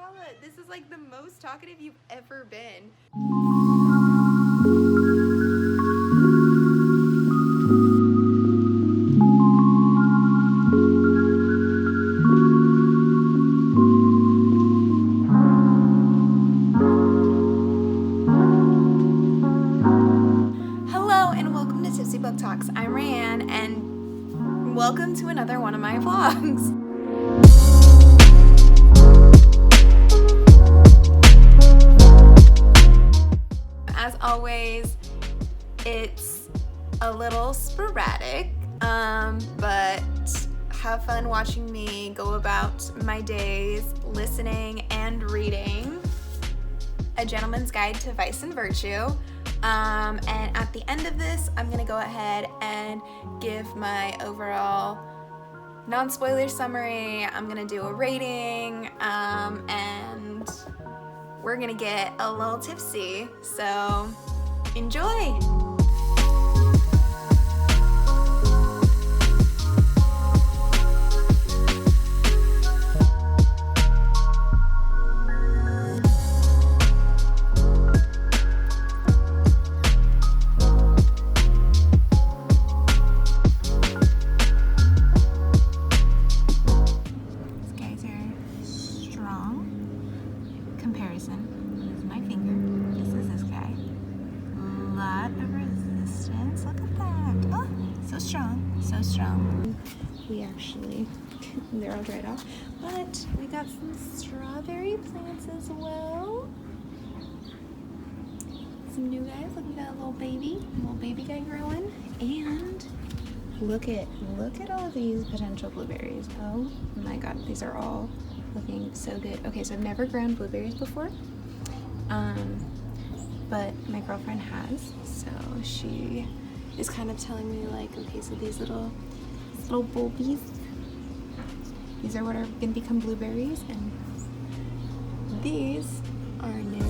Paula. This is like the most talkative you've ever been. Hello and welcome to Tipsy Book Talks. I'm Raeanne and welcome to another one of my vlogs. As always, it's a little sporadic, but have fun watching me go about my days listening and reading A Gentleman's Guide to Vice and Virtue. And at the end of this, I'm gonna go ahead and give my overall non-spoiler summary. I'm gonna do a rating, and we're gonna get a little tipsy, so enjoy! So strong. We actually, they're all dried off, but we got some strawberry plants as well. Some new guys. Look, we got a little baby guy growing, and look at all these potential blueberries. Oh my god, these are all looking so good. Okay, so I've never grown blueberries before, but my girlfriend has, so she is kind of telling me like, okay, so these little bulbies, these are what are gonna become blueberries, and these are new.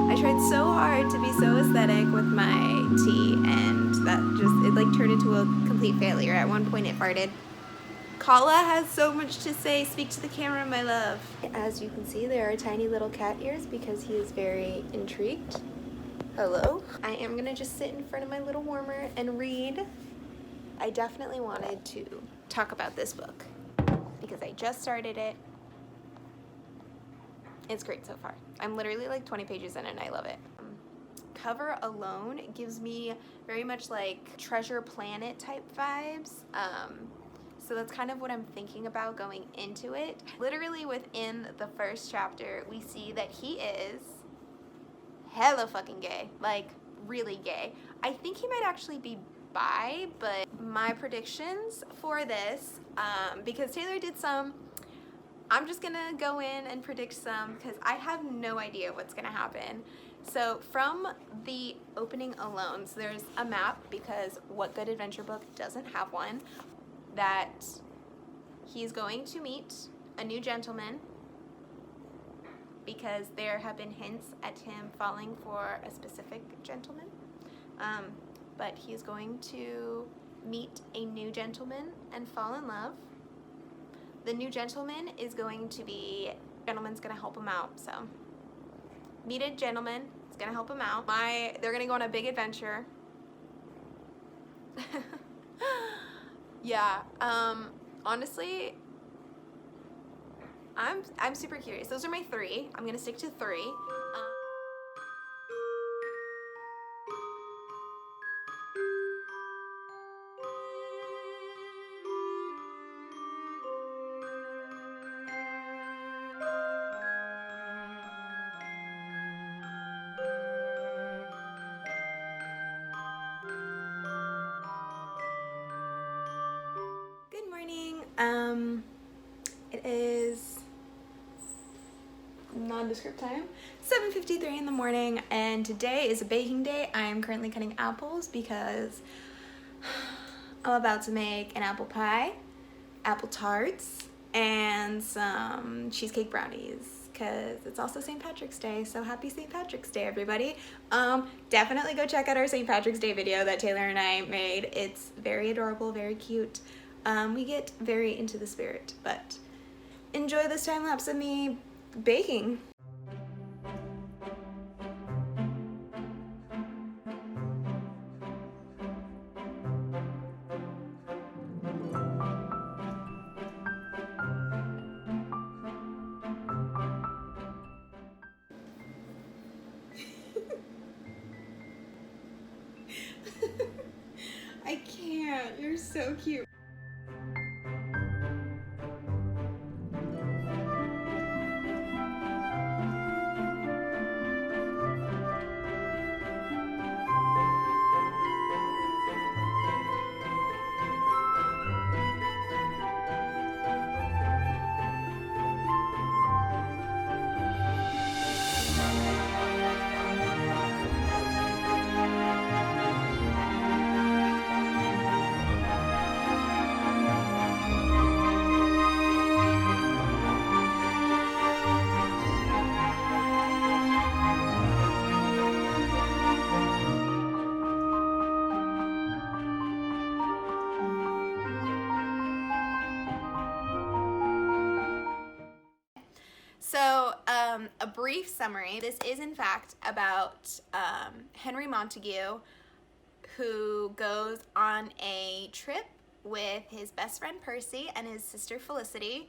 I tried so hard to be so aesthetic with my tea, and that it like turned into a complete failure. At one point it farted. Kala has so much to say. Speak to the camera, my love. As you can see, there are tiny little cat ears because he is very intrigued. Hello. I am gonna just sit in front of my little warmer and read. I definitely wanted to talk about this book because I just started it. It's great so far. I'm literally like 20 pages in and I love it. Cover alone gives me very much like Treasure Planet type vibes. So that's kind of what I'm thinking about going into it. Literally within the first chapter, we see that he is hella fucking gay, like really gay. I think he might actually be bi, but my predictions for this, because Taylor did some, I'm just gonna go in and predict some because I have no idea what's gonna happen. So from the opening alone, so there's a map, because what good adventure book doesn't have one, that he's going to meet a new gentleman because there have been hints at him falling for a specific gentleman. But he's going to meet a new gentleman and fall in love. The new gentleman is going to be, gentleman's gonna help him out, so meet a gentleman, it's gonna help him out. They're gonna go on a big adventure. Yeah, honestly, I'm super curious. Those are my three. I'm gonna stick to three. Good morning. It is nondescript time, 7:53 in the morning, and today is a baking day. I am currently cutting apples because I'm about to make an apple pie, apple tarts, and some cheesecake brownies because it's also St. Patrick's Day, so happy St. Patrick's Day, everybody. Definitely go check out our St. Patrick's Day video that Taylor and I made. It's very adorable, very cute. We get very into the spirit, but enjoy this time lapse of me baking. I can't. You're so cute. So, a brief summary. This is, in fact, about Henry Montague, who goes on a trip with his best friend Percy and his sister Felicity.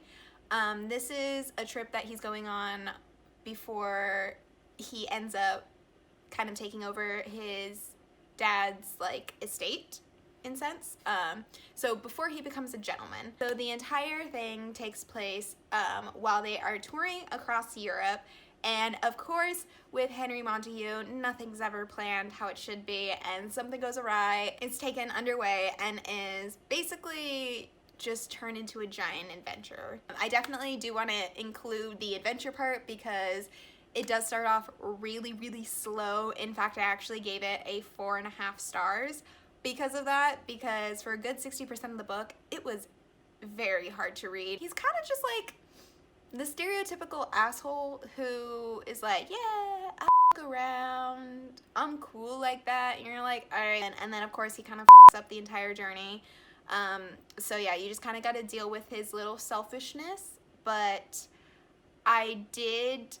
This is a trip that he's going on before he ends up kind of taking over his dad's, like, estate, in sense. So before he becomes a gentleman. So the entire thing takes place while they are touring across Europe, and of course with Henry Montague nothing's ever planned how it should be, and something goes awry. It's taken underway and is basically just turned into a giant adventure. I definitely do want to include the adventure part because it does start off really, really slow. In fact, I actually gave it a 4.5 stars because of that, because for a good 60% of the book, it was very hard to read. He's kind of just like the stereotypical asshole who is like, yeah, I f**k around, I'm cool like that, and you're like, all right, and then of course he kind of f**ks up the entire journey. So yeah, you just kind of got to deal with his little selfishness, but I did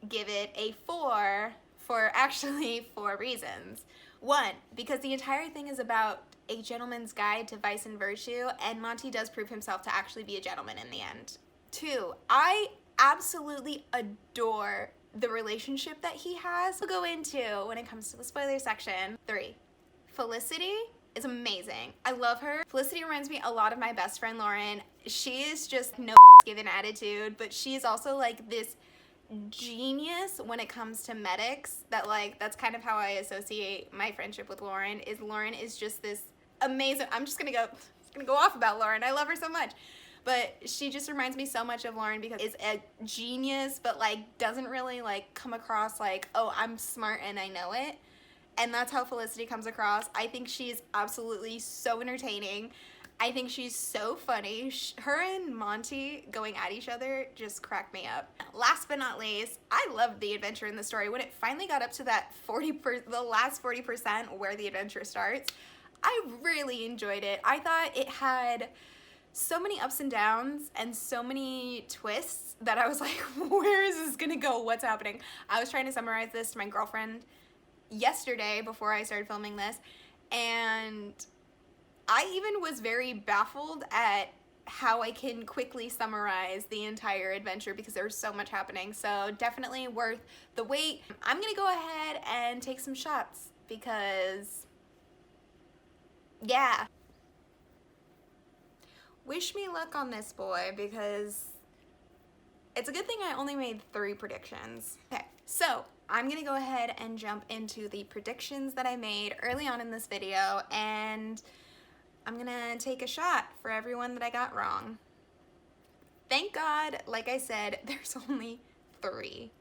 give it a 4 for actually 4 reasons. 1, because the entire thing is about a gentleman's guide to vice and virtue, and Monty does prove himself to actually be a gentleman in the end. 2, I absolutely adore the relationship that he has. We'll go into when it comes to the spoiler section. 3, Felicity is amazing. I love her. Felicity reminds me a lot of my best friend Lauren. She is just no given attitude, but she is also like this genius when it comes to medics. That's kind of how I associate my friendship with Lauren. Lauren is just this amazing, I'm just gonna go off about Lauren. I love her so much. But she just reminds me so much of Lauren because is a genius, but like doesn't really like come across like, oh, I'm smart and I know it. And that's how Felicity comes across. I think she's absolutely so entertaining. I think she's so funny. Her and Monty going at each other just cracked me up. Last but not least, I loved the adventure in the story. When it finally got up to that the last 40% where the adventure starts, I really enjoyed it. I thought it had so many ups and downs and so many twists that I was like, where is this gonna go? What's happening? I was trying to summarize this to my girlfriend yesterday before I started filming this, and I even was very baffled at how I can quickly summarize the entire adventure because there's so much happening. So definitely worth the wait. I'm gonna go ahead and take some shots because, yeah. Wish me luck on this boy because it's a good thing I only made 3 predictions. Okay, so I'm gonna go ahead and jump into the predictions that I made early on in this video, and I'm gonna take a shot for everyone that I got wrong. Thank God, like I said, there's only 3.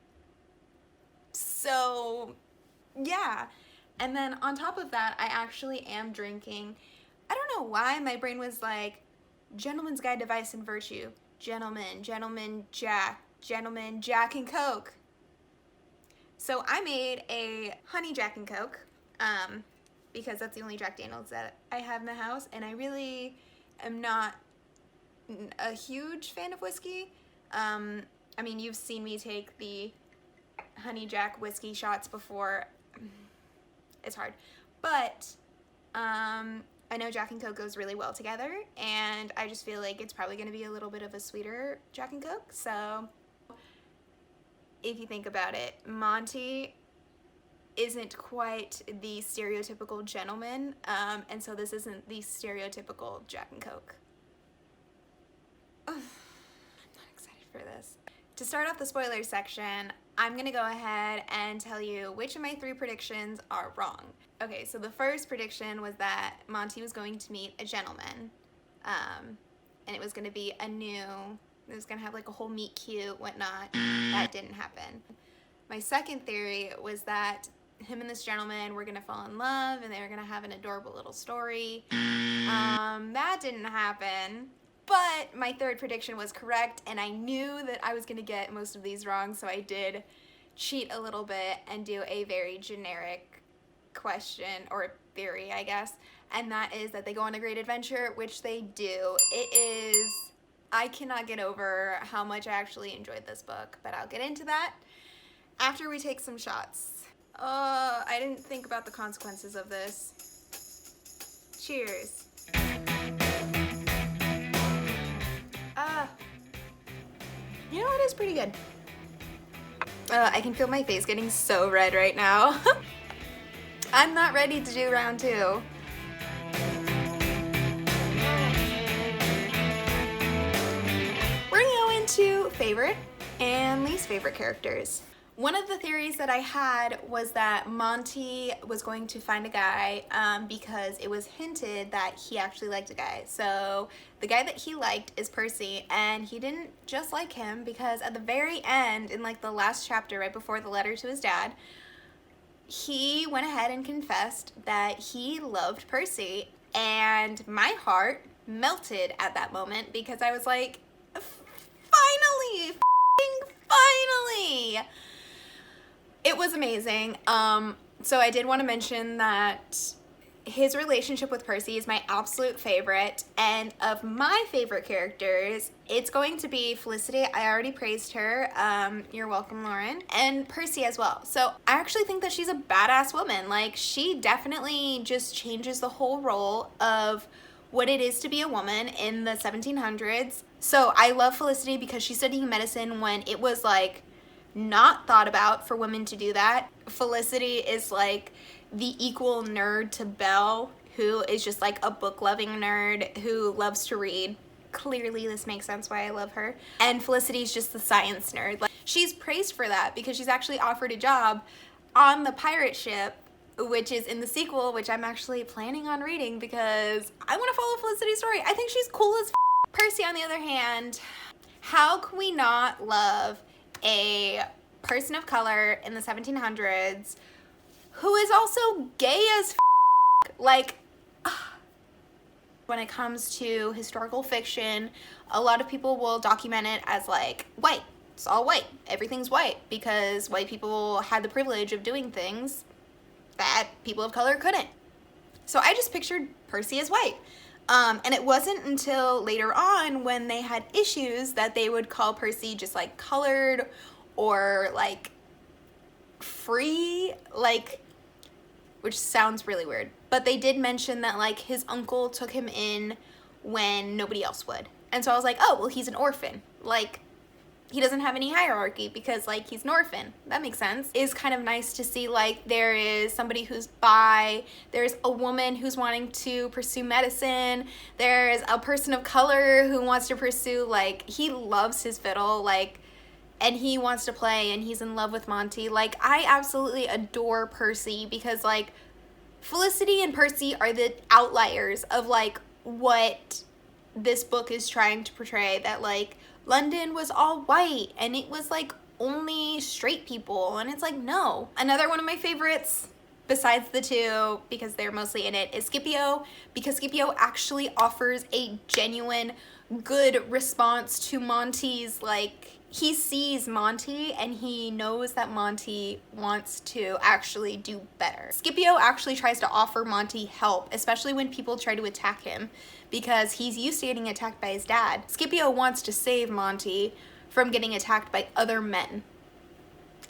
So, yeah. And then on top of that, I actually am drinking. I don't know why my brain was like, Gentleman's Guide to Vice and Virtue. Gentleman Jack and Coke. So I made a honey Jack and Coke, because that's the only Jack Daniels that I have in the house, and I really am not a huge fan of whiskey. I mean, you've seen me take the honey Jack whiskey shots before. It's hard, but I know Jack and Coke goes really well together, and I just feel like it's probably going to be a little bit of a sweeter Jack and Coke. So if you think about it, Monty isn't quite the stereotypical gentleman, and so this isn't the stereotypical Jack and Coke. I'm not excited for this. To start off the spoilers section, I'm going to go ahead and tell you which of my 3 predictions are wrong. Okay, so the first prediction was that Monty was going to meet a gentleman, and it was going to be it was going to have like a whole meet cute, whatnot. That didn't happen. My second theory was that him and this gentleman were going to fall in love, and they were going to have an adorable little story. That didn't happen. But my third prediction was correct, and I knew that I was going to get most of these wrong, so I did cheat a little bit and do a very generic question, or theory, I guess, and that is that they go on a great adventure, which they do. I cannot get over how much I actually enjoyed this book, but I'll get into that after we take some shots. I didn't think about the consequences of this. Cheers. You know, it is pretty good. I can feel my face getting so red right now. I'm not ready to do round 2. We're gonna go into favorite and least favorite characters. One of the theories that I had was that Monty was going to find a guy because it was hinted that he actually liked a guy. So the guy that he liked is Percy, and he didn't just like him, because at the very end, in like the last chapter right before the letter to his dad, he went ahead and confessed that he loved Percy, and my heart melted at that moment because I was like, finally, finally! It was amazing. So I did want to mention that his relationship with Percy is my absolute favorite, and of my favorite characters, it's going to be Felicity. I already praised her. You're welcome, Lauren. And Percy as well. So I actually think that she's a badass woman. Like, she definitely just changes the whole role of what it is to be a woman in the 1700s. So I love Felicity because she's studying medicine when it was like not thought about for women to do that. Felicity is like the equal nerd to Belle, who is just like a book-loving nerd who loves to read. Clearly this makes sense why I love her. And Felicity's just the science nerd. Like, she's praised for that because she's actually offered a job on the pirate ship, which is in the sequel, which I'm actually planning on reading because I want to follow Felicity's story. I think she's cool as f***. Percy, on the other hand, how can we not love a person of color in the 1700s who is also gay as f***? Like, when it comes to historical fiction, a lot of people will document it as like white. It's all white. Everything's white because white people had the privilege of doing things that people of color couldn't. So I just pictured Percy as white. And it wasn't until later on when they had issues that they would call Percy just like colored or like free, like, which sounds really weird. But they did mention that like his uncle took him in when nobody else would. And so I was like, oh, well, he's an orphan. Like, he doesn't have any hierarchy because like he's an orphan. That makes sense. It's kind of nice to see like there is somebody who's bi, there's a woman who's wanting to pursue medicine, there's a person of color who wants to pursue, like, he loves his fiddle, like, and he wants to play and he's in love with Monty. Like, I absolutely adore Percy because like Felicity and Percy are the outliers of like what this book is trying to portray, that like London was all white and it was like only straight people, and it's like, no. Another one of my favorites besides the two, because they're mostly in it, is Scipio, because Scipio actually offers a genuine good response to Monty's, like, he sees Monty and he knows that Monty wants to actually do better. Scipio actually tries to offer Monty help, especially when people try to attack him, because he's used to getting attacked by his dad. Scipio wants to save Monty from getting attacked by other men.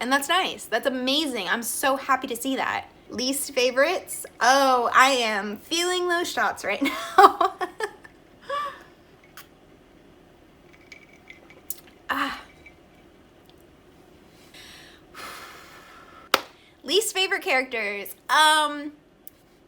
And that's nice. That's amazing. I'm so happy to see that. Least favorites? Oh, I am feeling those shots right now. Least favorite characters.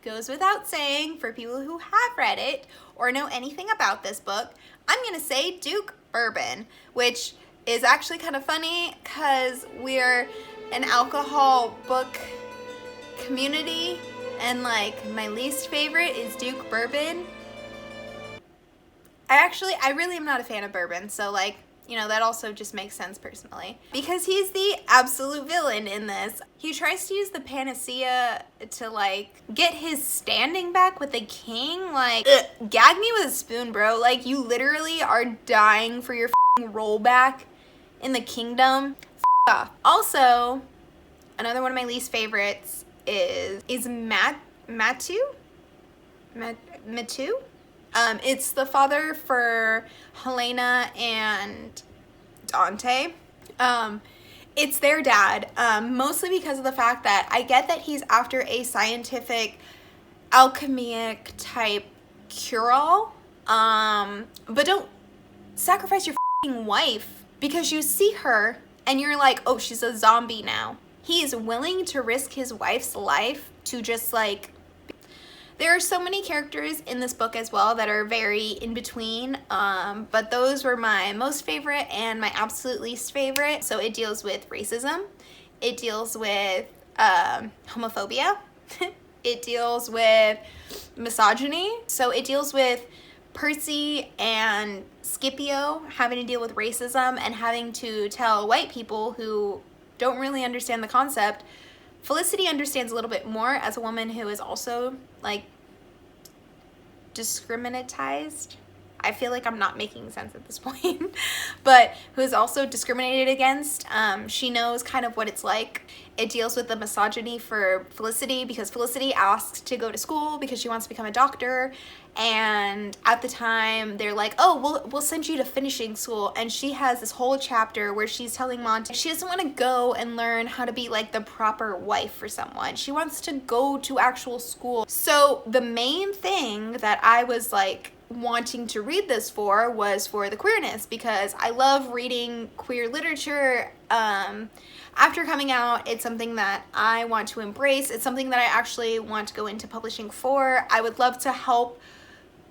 Goes without saying, for people who have read it or know anything about this book, I'm gonna say Duke Bourbon, which is actually kind of funny because we're an alcohol book community, and like my least favorite is Duke Bourbon. I really am not a fan of bourbon, so like, you know, that also just makes sense personally. Because he's the absolute villain in this. He tries to use the panacea to like get his standing back with the king. Like, gag me with a spoon, bro. Like, you literally are dying for your f***ing rollback in the kingdom. F*** off. Also, another one of my least favorites is Matu? It's the father for Helena and Dante. It's their dad, mostly because of the fact that I get that he's after a scientific, alchemic type cure-all, but don't sacrifice your f***ing wife because you see her and you're like, oh, she's a zombie now. He is willing to risk his wife's life to just like... There are so many characters in this book as well that are very in between, but those were my most favorite and my absolute least favorite. So it deals with racism, it deals with homophobia, it deals with misogyny, so it deals with Percy and Scipio having to deal with racism and having to tell white people who don't really understand the concept. Felicity understands a little bit more as a woman who is also like discriminatized. I feel like I'm not making sense at this point, but who is also discriminated against. She knows kind of what it's like. It deals with the misogyny for Felicity because Felicity asks to go to school because she wants to become a doctor, and at the time they're like, oh, we'll send you to finishing school, and she has this whole chapter where she's telling Monty she doesn't want to go and learn how to be like the proper wife for someone. She wants to go to actual school. So the main thing that I was like wanting to read this for was for the queerness, because I love reading queer literature. After coming out, it's something that I want to embrace. It's something that I actually want to go into publishing for. I would love to help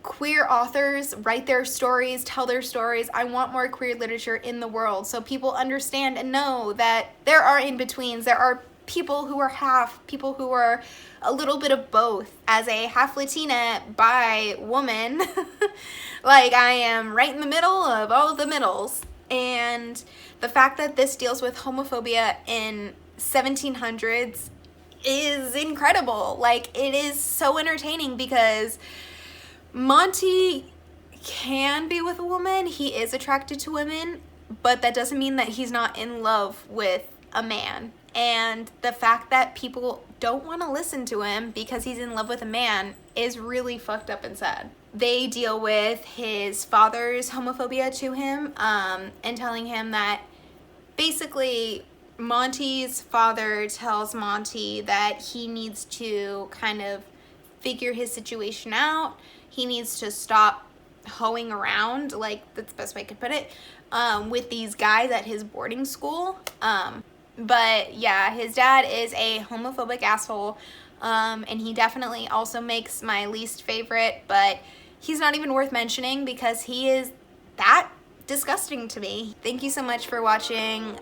queer authors write their stories, tell their stories. I want more queer literature in the world so people understand and know that there are in-betweens. There are people who are half, people who are a little bit of both. As a half Latina bi woman, like I am right in the middle of all of the middles. And the fact that this deals with homophobia in 1700s is incredible. Like, it is so entertaining because Monty can be with a woman, he is attracted to women, but that doesn't mean that he's not in love with a man. And the fact that people don't want to listen to him because he's in love with a man is really fucked up and sad. They deal with his father's homophobia to him, and telling him that basically Monty's father tells Monty that he needs to kind of figure his situation out. He needs to stop hoeing around, like that's the best way I could put it, with these guys at his boarding school. But yeah, his dad is a homophobic asshole, and he definitely also makes my least favorite, but he's not even worth mentioning because he is that disgusting to me. Thank you so much for watching.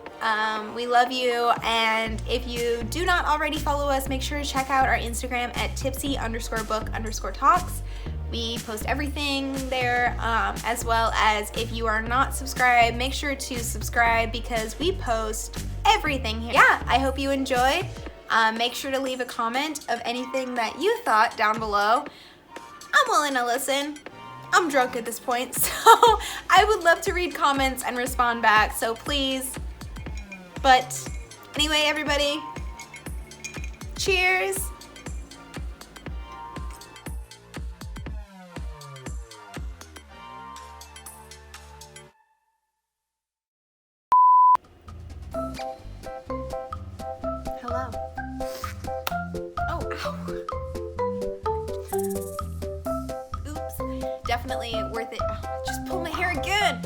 We love you, and if you do not already follow us, make sure to check out our Instagram at tipsy_book_talks. We post everything there, as well as if you are not subscribed, make sure to subscribe because we post everything here. Yeah, I hope you enjoyed. Make sure to leave a comment of anything that you thought down below. I'm willing to listen. I'm drunk at this point, so I would love to read comments and respond back, so please. But anyway, everybody, cheers. Hello. Oh, ow. Oops. Definitely worth it. Oh, just pull my hair again.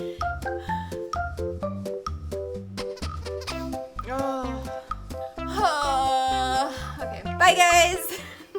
Oh. Okay. Bye, guys.